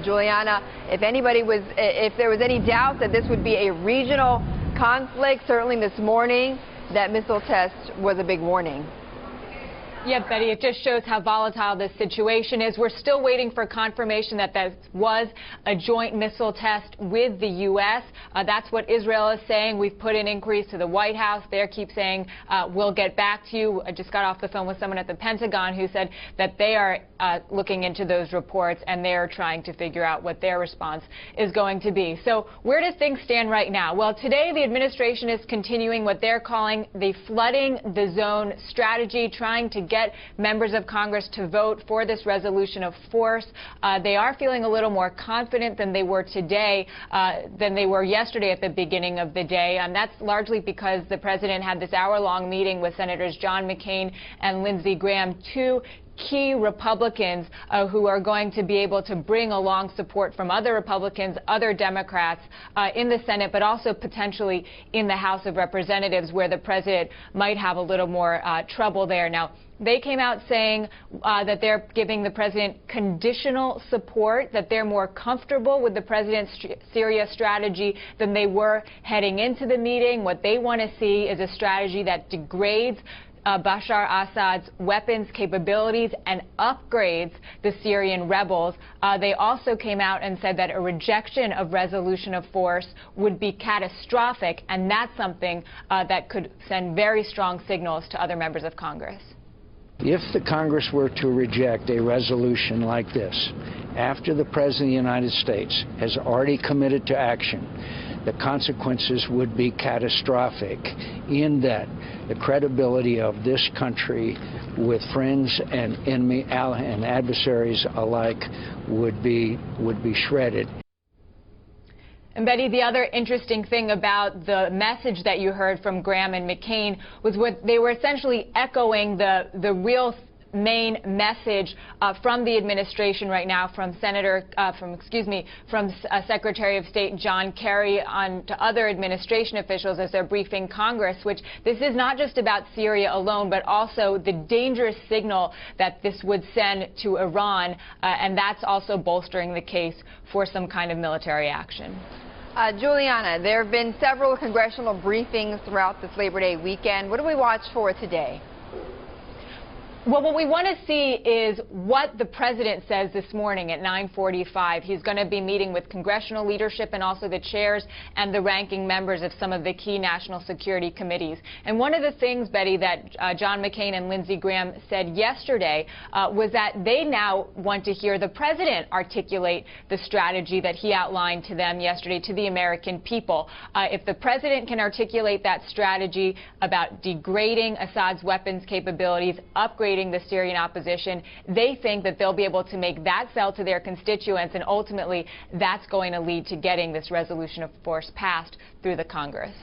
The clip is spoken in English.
Juliana, if there was any doubt that this would be a regional conflict, certainly this morning, that missile test was a big warning. Yeah, Betty, it just shows how volatile this situation is. We're still waiting for confirmation that that was a joint missile test with the U.S. That's what Israel is saying. We've put in inquiries to the White House. They keep saying, we'll get back to you. I just got off the phone with someone at the Pentagon who said that they are looking into those reports and they're trying to figure out what their response is going to be. So where do things stand right now? Well, today the administration is continuing what they're calling the flooding the zone strategy, trying to get members of Congress to vote for this resolution of force. They are feeling a little more confident than they were today, than they were yesterday at the beginning of the day. And that's largely because the president had this hour-long meeting with Senators John McCain and Lindsey Graham, two key Republicans who are going to be able to bring along support from other Republicans, other Democrats in the Senate, but also potentially in the House of Representatives, where the president might have a little more trouble there. Now, they came out saying that they're giving the president conditional support, that they're more comfortable with the president's Syria strategy than they were heading into the meeting. What they want to see is a strategy that degrades Bashar Assad's weapons capabilities and upgrades the Syrian rebels. They also came out and said that a rejection of resolution of force would be catastrophic, and that's something that could send very strong signals to other members of Congress. If the Congress were to reject a resolution like this, after the President of the United States has already committed to action, the consequences would be catastrophic in that the credibility of this country with friends and enemy and adversaries alike would be shredded. And Betty, the other interesting thing about the message that you heard from Graham and McCain was what they were essentially echoing the real main message from the administration right now, from Secretary of State John Kerry on to other administration officials as they're briefing Congress, which this is not just about Syria alone, but also the dangerous signal that this would send to Iran, and that's also bolstering the case for some kind of military action. Juliana, there have been several congressional briefings throughout this Labor Day weekend. What do we watch for today? Well, what we want to see is what the president says this morning at 9:45. He's going to be meeting with congressional leadership and also the chairs and the ranking members of some of the key national security committees. And one of the things, Betty, that John McCain and Lindsey Graham said yesterday was that they now want to hear the president articulate the strategy that he outlined to them yesterday, to the American people. If the president can articulate that strategy about degrading Assad's weapons capabilities, upgrading the Syrian opposition, they think that they'll be able to make that sell to their constituents, and ultimately that's going to lead to getting this resolution of force passed through the Congress.